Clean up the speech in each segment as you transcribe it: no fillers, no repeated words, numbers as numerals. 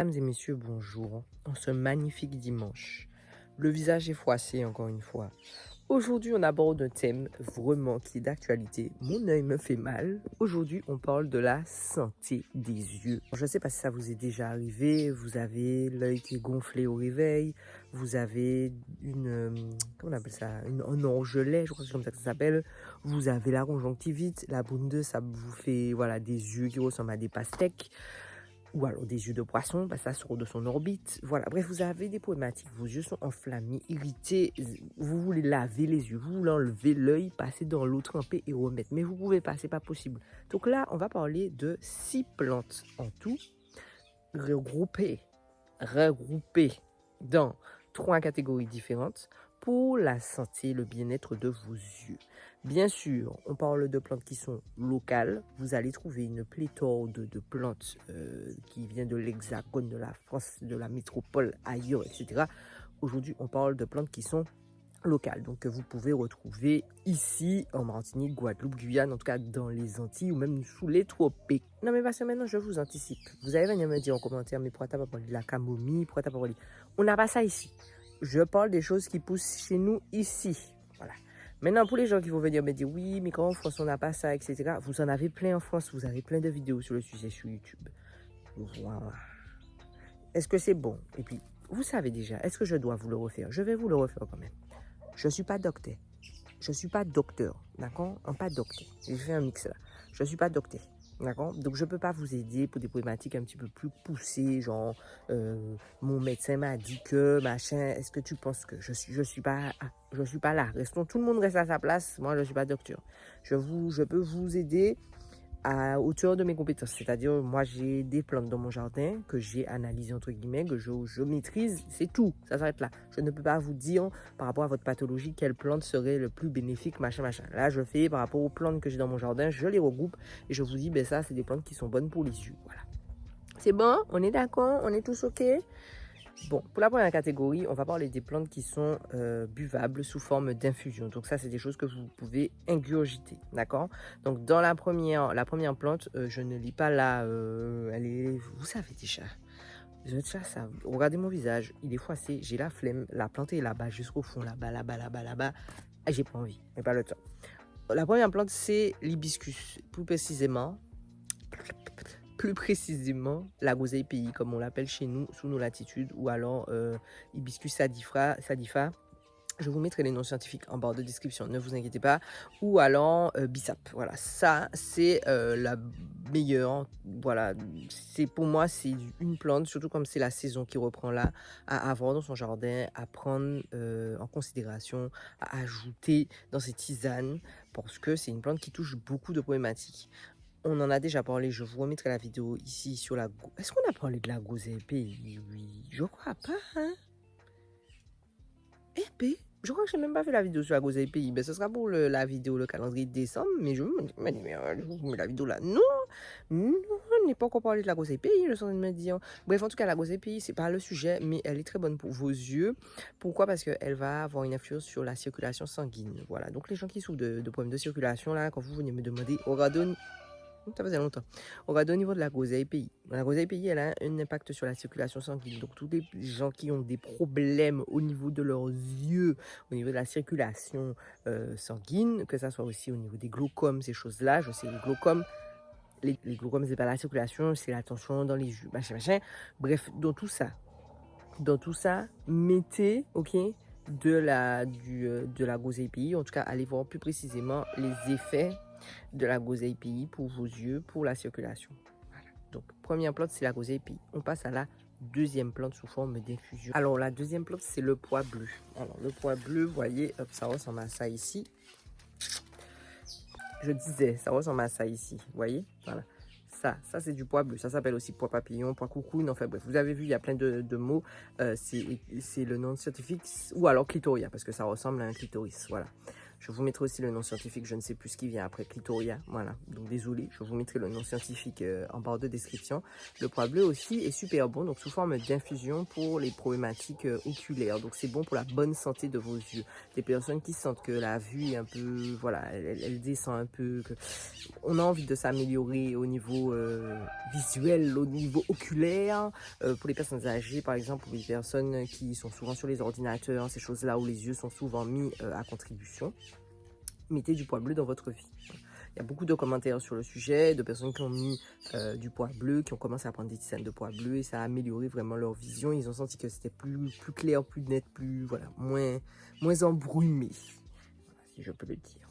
Mesdames et messieurs, bonjour. En ce magnifique dimanche, le visage est froissé encore une fois. Aujourd'hui, on aborde un thème vraiment qui est d'actualité. Mon œil me fait mal. Aujourd'hui, on parle de la santé des yeux. Je ne sais pas si ça vous est déjà arrivé. Vous avez l'œil qui est gonflé au réveil. Vous avez comment on appelle ça? Un orgelet, je crois que c'est comme ça que ça s'appelle. Vous avez la conjonctivite. La boule, ça vous fait des yeux qui ressemblent à des pastèques. Ou alors des yeux de poisson, parce que ça sort de son orbite. Voilà, bref, vous avez des problématiques. Vos yeux sont enflammés, irrités. Vous voulez laver les yeux, vous voulez enlever l'œil, passer dans l'eau trempée et remettre. Mais vous ne pouvez pas, c'est pas possible. Donc là, on va parler de 6 plantes en tout, regroupées dans 3 catégories différentes pour la santé, le bien-être de vos yeux. Bien sûr, on parle de plantes qui sont locales. Vous allez trouver une pléthore de plantes qui viennent de l'Hexagone, de la France, de la métropole, ailleurs, etc. Aujourd'hui, on parle de plantes qui sont locales, donc que vous pouvez retrouver ici en Martinique, Guadeloupe, Guyane, en tout cas dans les Antilles ou même sous les tropiques. Non mais parce que maintenant je vous anticipe. Vous allez venir me dire en commentaire, mais pourquoi t'as pas parlé de la camomille, pourquoi t'as pas parlé... On n'a pas ça ici. Je parle des choses qui poussent chez nous ici. Voilà. Maintenant, pour les gens qui vont venir me dire, oui, mais quand en France on n'a pas ça, etc. Vous en avez plein en France, vous avez plein de vidéos sur le sujet sur YouTube. Voilà. Est-ce que c'est bon? Et puis, vous savez déjà, est-ce que je dois vous le refaire? Je vais vous le refaire quand même. Je ne suis pas docteur. Je ne suis pas docteur, d'accord? Pas docteur. J'ai fait un mix là. Je ne suis pas docteur, d'accord? Donc, je ne peux pas vous aider pour des problématiques un petit peu plus poussées, genre, mon médecin m'a dit que, machin, est-ce que tu penses que je suis pas là. Restons, tout le monde reste à sa place. Moi, je ne suis pas docteur. Je peux vous aider à hauteur de mes compétences. C'est-à-dire, moi, j'ai des plantes dans mon jardin que j'ai analysées, entre guillemets, que je maîtrise. C'est tout. Ça s'arrête là. Je ne peux pas vous dire, par rapport à votre pathologie, quelle plante serait le plus bénéfique, machin, machin. Là, je fais par rapport aux plantes que j'ai dans mon jardin, je les regroupe et je vous dis, ben ça, c'est des plantes qui sont bonnes pour les yeux. Voilà. C'est bon? On est d'accord? On est tous OK? Bon, pour la première catégorie, on va parler des plantes qui sont buvables sous forme d'infusion. Donc ça, c'est des choses que vous pouvez ingurgiter, d'accord? Donc dans la première plante, je ne lis pas là, elle est, vous savez déjà. Déjà ça, regardez mon visage, il est froissé, j'ai la flemme, la plante est là-bas, jusqu'au fond, là-bas, là-bas, là-bas, là-bas. Et j'ai pas envie, mais pas le temps. La première plante, c'est l'hibiscus, plus précisément la groseille pays, comme on l'appelle chez nous, sous nos latitudes, ou alors Hibiscus sadifa. Je vous mettrai les noms scientifiques en barre de description, ne vous inquiétez pas. Ou alors Bissap. Voilà, ça c'est la meilleure. Voilà, pour moi c'est une plante, surtout comme c'est la saison qui reprend là, à avoir dans son jardin, à prendre en considération, à ajouter dans ses tisanes, parce que c'est une plante qui touche beaucoup de problématiques. On en a déjà parlé, je vous remettrai la vidéo ici sur la... Est-ce qu'on a parlé de la groseille pays? Oui, je crois pas, hein? Eh je crois que j'ai même pas fait la vidéo sur la groseille pays. Ben, ce sera pour la vidéo, le calendrier de décembre, mais je vous mets la vidéo là. Non, on n'est pas encore parlé de la groseille pays, je suis en train de me dire. Bref, en tout cas, la groseille pays, c'est pas le sujet, mais elle est très bonne pour vos yeux. Pourquoi? Parce qu'elle va avoir une influence sur la circulation sanguine. Voilà, donc les gens qui souffrent de problèmes de circulation, là, quand vous venez me demander, ça faisait longtemps. On va au niveau de la groseille pays. La groseille pays, elle a un impact sur la circulation sanguine. Donc, tous les gens qui ont des problèmes au niveau de leurs yeux, au niveau de la circulation sanguine, que ça soit aussi au niveau des glaucomes, ces choses-là. Je sais, les glaucomes, c'est pas la circulation, c'est la tension dans les yeux, machin, machin. Bref, dans tout ça, mettez, ok, de la groseille pays. En tout cas, allez voir plus précisément les effets de la groseille pays pour vos yeux, pour la circulation. Voilà. Donc, première plante, c'est la groseille pays. On passe à la deuxième plante sous forme d'infusion. Alors, la deuxième plante, c'est le pois bleu. Alors, le pois bleu, vous voyez, hop, ça ressemble à ça ici. Je disais, ça ressemble à ça ici. Vous voyez? Voilà. Ça c'est du pois bleu. Ça s'appelle aussi pois papillon, pois coucou. Enfin bref, vous avez vu, il y a plein de mots. C'est le nom scientifique. Ou alors clitoria, parce que ça ressemble à un clitoris. Voilà. Je vous mettrai aussi le nom scientifique, je ne sais plus ce qui vient après, Clitoria, voilà. Donc désolé, je vous mettrai le nom scientifique en barre de description. Le pois bleu aussi est super bon, donc sous forme d'infusion pour les problématiques oculaires. Donc c'est bon pour la bonne santé de vos yeux. Des personnes qui sentent que la vue est un peu, voilà, elle descend un peu, que on a envie de s'améliorer au niveau visuel, au niveau oculaire, pour les personnes âgées par exemple, pour les personnes qui sont souvent sur les ordinateurs, ces choses-là où les yeux sont souvent mis à contribution. Mettez du pois bleu dans votre vie. Il y a beaucoup de commentaires sur le sujet, de personnes qui ont mis du pois bleu, qui ont commencé à prendre des tisanes de pois bleu et ça a amélioré vraiment leur vision. Ils ont senti que c'était plus clair, plus net, plus, voilà, moins embrumé, voilà, si je peux le dire.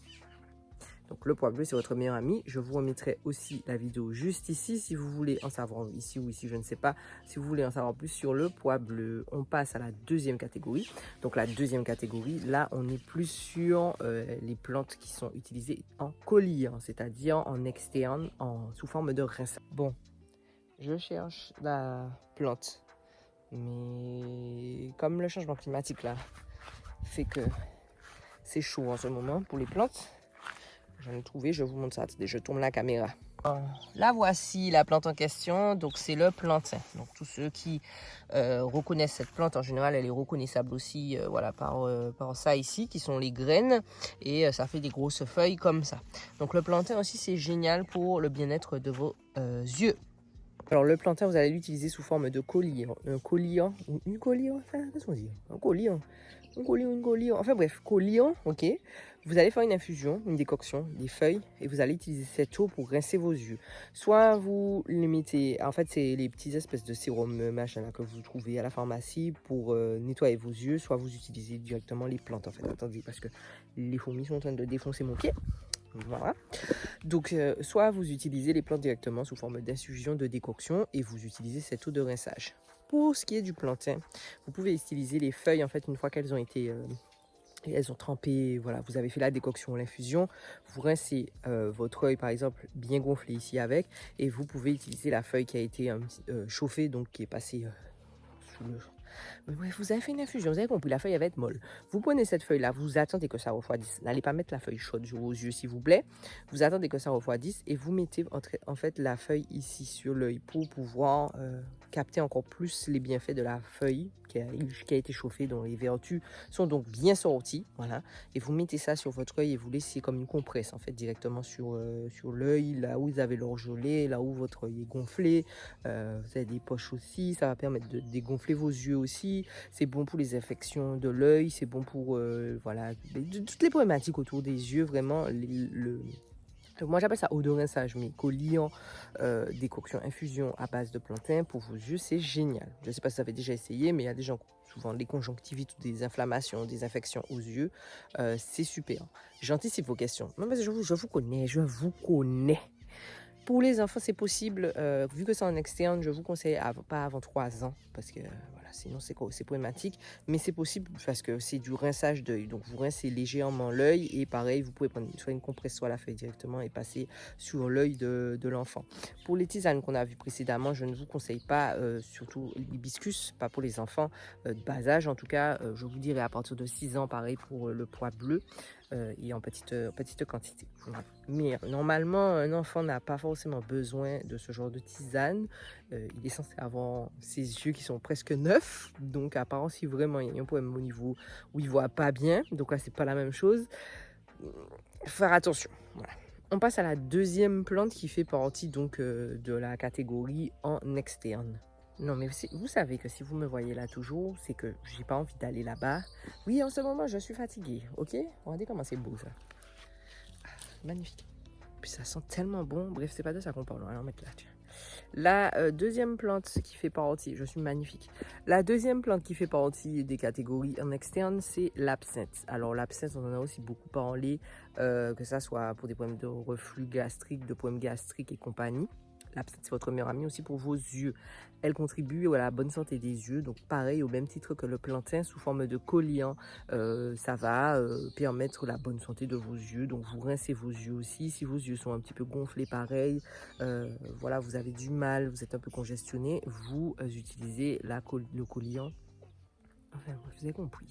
Donc le pois bleu, c'est votre meilleur ami. Je vous remettrai aussi la vidéo juste ici si vous voulez en savoir, ici ou ici, je ne sais pas, si vous voulez en savoir plus sur le pois bleu. On passe à la deuxième catégorie. Donc la deuxième catégorie, là, on est plus sur les plantes qui sont utilisées en collier, c'est-à-dire en externe, sous forme de rinçage. Bon, je cherche la plante, mais comme le changement climatique là fait que c'est chaud en ce moment pour les plantes, j'en ai trouvé, je vous montre ça. Attendez, je tourne la caméra. La voici, la plante en question. Donc, c'est le plantain. Donc, tous ceux qui reconnaissent cette plante, en général, elle est reconnaissable aussi voilà, par ça ici, qui sont les graines. Et ça fait des grosses feuilles comme ça. Donc, le plantain aussi, c'est génial pour le bien-être de vos yeux. Alors, le plantain, vous allez l'utiliser sous forme de collier. Un collier, ou une collier, enfin, qu'est-ce qu'on dit? Un collier. Un collier, une collier. Enfin, bref, collier, ok. Vous allez faire une infusion, une décoction, des feuilles, et vous allez utiliser cette eau pour rincer vos yeux. Soit vous les mettez, en fait, c'est les petites espèces de sérum machin là, que vous trouvez à la pharmacie pour nettoyer vos yeux, soit vous utilisez directement les plantes, en fait. Attendez, parce que les fourmis sont en train de défoncer mon pied. Voilà. Donc, soit vous utilisez les plantes directement sous forme d'infusion, de décoction, et vous utilisez cette eau de rinçage. Pour ce qui est du plantain, vous pouvez utiliser les feuilles, en fait, une fois qu'elles ont été... elles ont trempé, voilà, vous avez fait la décoction, l'infusion, vous rincez votre œil par exemple bien gonflé ici avec et vous pouvez utiliser la feuille qui a été chauffée, donc qui est passée sous le... Bref, vous avez fait une infusion, vous avez compris, la feuille elle va être molle. Vous prenez cette feuille là, vous attendez que ça refroidisse, n'allez pas mettre la feuille chaude sur vos yeux s'il vous plaît, vous attendez que ça refroidisse et vous mettez en fait la feuille ici sur l'œil pour pouvoir capter encore plus les bienfaits de la feuille qui a été chauffée, dont les vertus sont donc bien sorties, voilà, et vous mettez ça sur votre œil et vous laissez comme une compresse en fait directement sur l'œil, là où vous avez l'orgelet, là où votre œil est gonflé, vous avez des poches aussi, ça va permettre de dégonfler vos yeux aussi, c'est bon pour les infections de l'œil, c'est bon pour voilà, toutes les problématiques autour des yeux, vraiment, moi j'appelle ça eau de rinçage, mais colliant, décoction, infusion à base de plantain pour vos yeux, c'est génial. Je ne sais pas si vous avez déjà essayé, mais il y a des gens souvent des conjonctivites ou des inflammations, des infections aux yeux, c'est super. J'anticipe vos questions. Non, mais je vous connais. Pour les enfants, c'est possible, vu que c'est en externe, je vous conseille pas avant 3 ans, parce que voilà, sinon c'est problématique, mais c'est possible parce que c'est du rinçage d'œil, donc vous rincez légèrement l'œil et pareil, vous pouvez prendre soit une compresse, soit la feuille directement et passer sur l'œil de l'enfant. Pour les tisanes qu'on a vues précédemment, je ne vous conseille pas, surtout l'hibiscus, pas pour les enfants de bas âge, en tout cas, je vous dirais à partir de 6 ans, pareil pour le pois bleu. Et en petite quantité. Voilà. Mais normalement, un enfant n'a pas forcément besoin de ce genre de tisane. Il est censé avoir ses yeux qui sont presque neufs. Donc, apparemment, si vraiment il y a un problème au niveau où il ne voit pas bien, donc là, c'est pas la même chose. Faire attention. Voilà. On passe à la deuxième plante qui fait partie donc de la catégorie en externe. Non, mais vous savez que si vous me voyez là toujours, c'est que j'ai pas envie d'aller là-bas. Oui, en ce moment, je suis fatiguée, ok? Regardez comment c'est beau, ça. Ah, magnifique. Puis ça sent tellement bon. Bref, c'est pas de ça qu'on parle. On va en mettre là, tiens. La deuxième plante qui fait partie, je suis magnifique. La deuxième plante qui fait partie des catégories en externe, c'est l'absinthe. Alors l'absinthe, on en a aussi beaucoup parlé, que ça soit pour des problèmes de reflux gastrique, de problèmes gastriques et compagnie. L'absinthe, c'est votre meilleure amie aussi pour vos yeux. Elle contribue à la bonne santé des yeux. Donc pareil, au même titre que le plantain, sous forme de colliant, ça va permettre la bonne santé de vos yeux. Donc vous rincez vos yeux aussi. Si vos yeux sont un petit peu gonflés, pareil, voilà, vous avez du mal, vous êtes un peu congestionné, vous utilisez le colliant. Enfin, vous avez compris.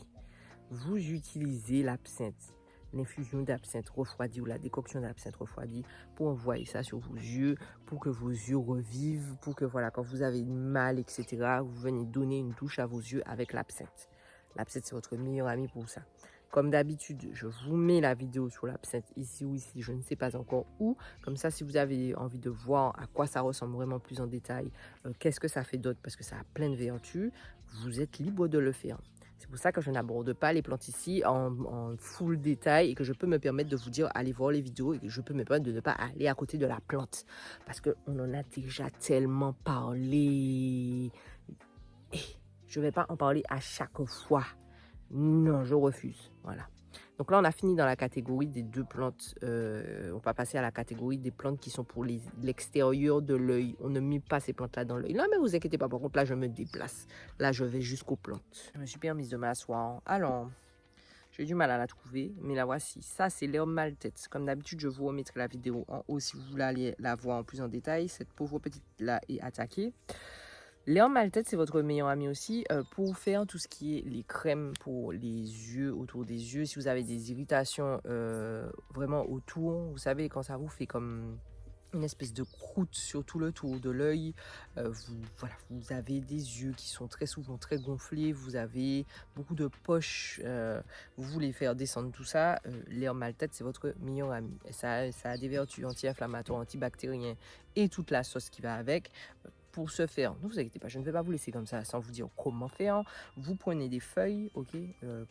Vous utilisez l'absinthe. l'infusion d'absinthe refroidie ou la décoction d'absinthe refroidie pour envoyer ça sur vos yeux, pour que vos yeux revivent, pour que voilà, quand vous avez mal, etc., vous venez donner une douche à vos yeux avec l'absinthe. L'absinthe, c'est votre meilleur ami pour ça. Comme d'habitude, je vous mets la vidéo sur l'absinthe ici ou ici, je ne sais pas encore où. Comme ça, si vous avez envie de voir à quoi ça ressemble vraiment plus en détail, qu'est-ce que ça fait d'autre, parce que ça a plein de vertus, vous êtes libre de le faire. C'est pour ça que je n'aborde pas les plantes ici en full détail et que je peux me permettre de vous dire allez voir les vidéos et que je peux me permettre de ne pas aller à côté de la plante. Parce qu'on en a déjà tellement parlé. Et je ne vais pas en parler à chaque fois. Non, je refuse. Voilà. Donc là, on a fini dans la catégorie des deux plantes. On va passer à la catégorie des plantes qui sont pour l'extérieur de l'œil. On ne met pas ces plantes-là dans l'œil. Là, mais vous inquiétez pas. Par contre, là, je me déplace. Là, je vais jusqu'aux plantes. Je me suis permise de m'asseoir. Alors, j'ai du mal à la trouver, mais la voici. Ça, c'est l'herbe maltaise. Comme d'habitude, je vous remettrai la vidéo en haut si vous voulez aller la voir en plus en détail. Cette pauvre petite-là est attaquée. L'herbe maltaise, c'est votre meilleur ami aussi pour faire tout ce qui est les crèmes pour les yeux, autour des yeux. Si vous avez des irritations vraiment autour, vous savez, quand ça vous fait comme une espèce de croûte sur tout le tour de l'œil, voilà, vous avez des yeux qui sont très souvent très gonflés, vous avez beaucoup de poches, vous voulez faire descendre tout ça, l'herbe maltaise, c'est votre meilleur ami. Et ça a des vertus anti-inflammatoires, antibactériens et toute la sauce qui va avec. Pour ce faire, ne vous inquiétez pas, je ne vais pas vous laisser comme ça sans vous dire comment faire. Vous prenez des feuilles, ok,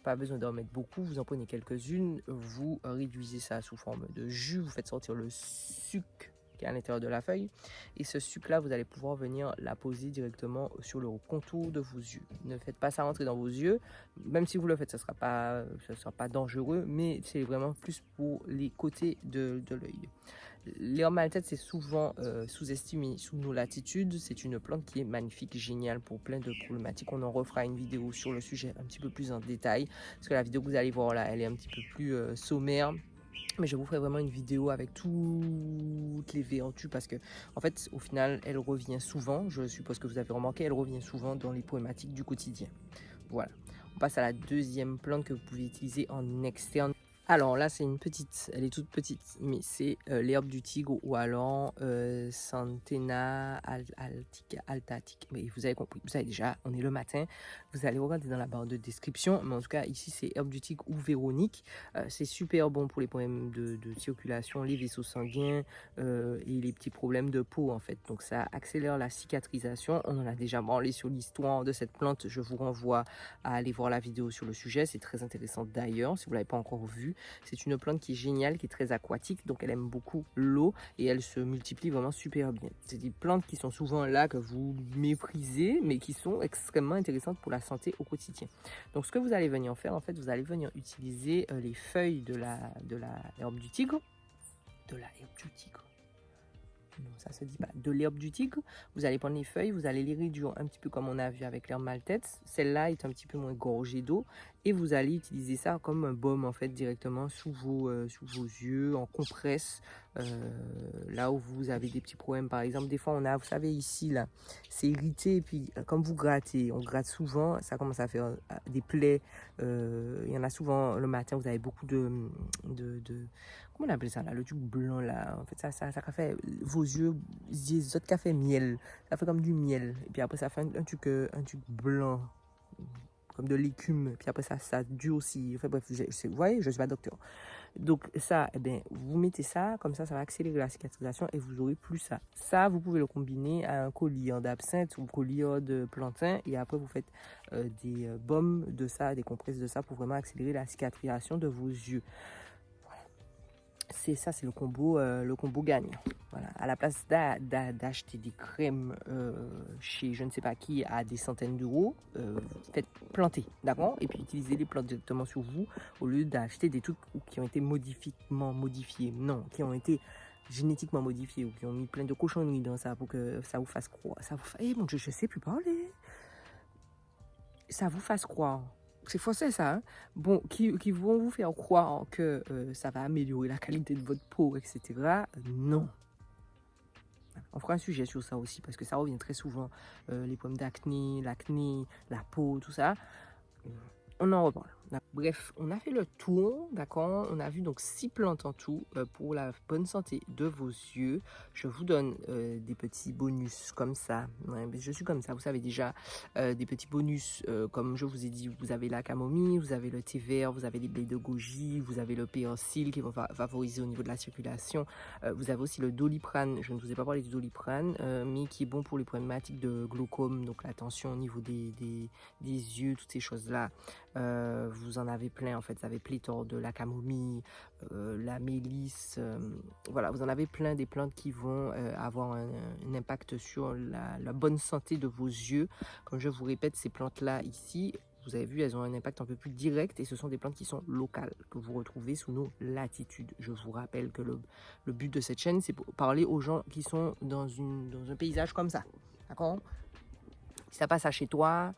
pas besoin d'en mettre beaucoup, vous en prenez quelques-unes, vous réduisez ça sous forme de jus, vous faites sortir le sucre qui est à l'intérieur de la feuille, et ce sucre-là, vous allez pouvoir venir la poser directement sur le contour de vos yeux. Ne faites pas ça rentrer dans vos yeux, même si vous le faites, ça sera pas dangereux, mais c'est vraiment plus pour les côtés de l'œil. L'herbe maltaise, c'est souvent sous-estimé sous nos latitudes. C'est une plante qui est magnifique, géniale pour plein de problématiques. On en refera une vidéo sur le sujet un petit peu plus en détail. Parce que la vidéo que vous allez voir là, elle est un petit peu plus sommaire. Mais je vous ferai vraiment une vidéo avec toutes les vertus parce que, en fait, au final, elle revient souvent. Je suppose que vous avez remarqué, elle revient souvent dans les problématiques du quotidien. Voilà. On passe à la deuxième plante que vous pouvez utiliser en externe. Alors là, c'est une petite, elle est toute petite, mais c'est l'herbe du tigre ou alors Centena altatica. Mais vous avez compris, vous savez déjà, on est le matin, vous allez regarder dans la barre de description, mais en tout cas, ici, c'est herbe du tigre ou Véronique. C'est super bon pour les problèmes de circulation, les vaisseaux sanguins et les petits problèmes de peau, en fait. Donc, ça accélère la cicatrisation. On en a déjà parlé sur l'histoire de cette plante. Je vous renvoie à aller voir la vidéo sur le sujet. C'est très intéressant d'ailleurs, si vous ne l'avez pas encore vu. C'est une plante qui est géniale, qui est très aquatique, donc elle aime beaucoup l'eau et elle se multiplie vraiment super bien. C'est des plantes qui sont souvent là, que vous méprisez, mais qui sont extrêmement intéressantes pour la santé au quotidien. Donc ce que vous allez venir faire, en fait, vous allez venir utiliser les feuilles de l'herbe du tigre, non, ça se dit pas, de l'herbe du tigre. Vous allez prendre les feuilles, vous allez les réduire un petit peu comme on a vu avec l'herbe maltaise. Celle-là est un petit peu moins gorgée d'eau et vous allez utiliser ça comme un baume en fait directement sous vos yeux en compresse. Là où vous avez des petits problèmes, par exemple, des fois on a, vous savez ici là, c'est irrité et puis comme vous grattez, on gratte souvent, ça commence à faire des plaies. Il y en a souvent le matin, vous avez beaucoup de comment on appelle ça là, le truc blanc là, en fait ça fait vos yeux, les autres café miel, ça fait comme du miel et puis après ça fait un truc blanc comme de l'écume, puis après ça durcit, enfin bref, vous voyez, je suis pas docteur. Donc ça, eh bien, vous mettez ça, comme ça va accélérer la cicatrisation et vous aurez plus ça. Ça, vous pouvez le combiner à un collier d'absinthe ou collier de plantain et après vous faites des baumes de ça, des compresses de ça pour vraiment accélérer la cicatrisation de vos yeux. C'est ça, c'est le combo gagnant. Voilà. À la place d'acheter des crèmes chez je ne sais pas qui à des centaines d'euros, faites planter, d'accord? Et puis utilisez les plantes directement sur vous au lieu d'acheter des trucs qui ont été modifiés. Non, qui ont été génétiquement modifiés ou qui ont mis plein de cochonneries dans ça pour que ça vous fasse croire. Eh mon Dieu, je sais plus parler. Ça vous fasse croire. C'est forcé ça, hein? Bon, qui vont vous faire croire que ça va améliorer la qualité de votre peau, etc. Non. On fera un sujet sur ça aussi parce que ça revient très souvent, les problèmes d'acné, l'acné, la peau, tout ça. On en reparle. Bref, on a fait le tour, d'accord? On a vu donc 6 plantes en tout pour la bonne santé de vos yeux. Je vous donne des petits bonus comme ça. Ouais, je suis comme ça, vous savez déjà, des petits bonus comme je vous ai dit, vous avez la camomille, vous avez le thé vert, vous avez les baies de goji, vous avez le persil qui va favoriser au niveau de la circulation. Vous avez aussi le doliprane, je ne vous ai pas parlé du doliprane, mais qui est bon pour les problématiques de glaucome, donc la tension au niveau des yeux, toutes ces choses-là. Vous en avez plein en fait, vous avez pléthore de la camomille, la mélisse, voilà, vous en avez plein des plantes qui vont avoir un impact sur la bonne santé de vos yeux. Comme je vous répète, ces plantes-là ici, vous avez vu, elles ont un impact un peu plus direct et ce sont des plantes qui sont locales, que vous retrouvez sous nos latitudes. Je vous rappelle que le but de cette chaîne, c'est pour parler aux gens qui sont dans un paysage comme ça, d'accord? Si ça passe à chez toi,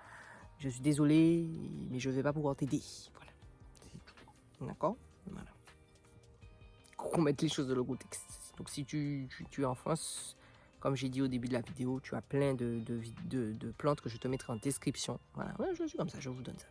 je suis désolée, mais je ne vais pas pouvoir t'aider. Voilà. D'accord? Voilà. Qu'on mette les choses dans le contexte. Donc si tu es en France, comme j'ai dit au début de la vidéo, tu as plein de plantes que je te mettrai en description. Voilà, ouais, je suis comme ça, je vous donne ça.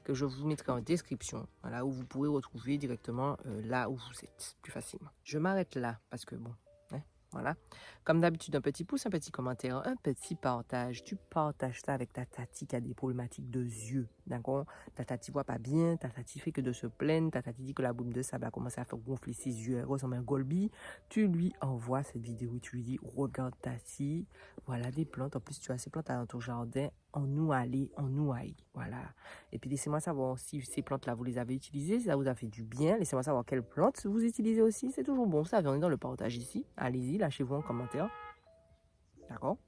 Que je vous mettrai en description, voilà, où vous pourrez retrouver directement là où vous êtes, plus facilement. Je m'arrête là, parce que bon, hein, voilà. Comme d'habitude, un petit pouce, un petit commentaire, un petit partage. Tu partages ça avec ta tati qui a des problématiques de yeux, d'accord? Ta tati voit pas bien, ta tati fait que de se plaindre, ta tati dit que la boum de sable a commencé à faire gonfler ses yeux, elle ressemble à un golbi. Tu lui envoies cette vidéo, tu lui dis, regarde tati, voilà des plantes. En plus, tu as ces plantes dans ton jardin, en nous aller, en nous aille, voilà. Et puis, laissez-moi savoir si ces plantes-là, vous les avez utilisées, si ça vous a fait du bien. Laissez-moi savoir quelles plantes vous utilisez aussi, c'est toujours bon. Ça, on est dans le partage ici. Allez-y, lâchez-vous en commentaire. D'accord?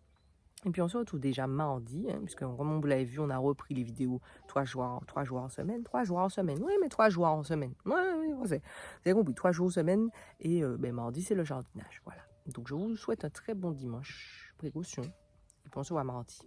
Et puis on se retrouve déjà mardi, hein, puisque comme vous l'avez vu, on a repris les vidéos 3 jours en semaine. 3 jours en semaine, oui, mais 3 jours en semaine. Oui, vous avez compris, 3 jours en semaine. Et mardi, c'est le jardinage. Voilà. Donc je vous souhaite un très bon dimanche. Précaution. Et puis on se voit mardi.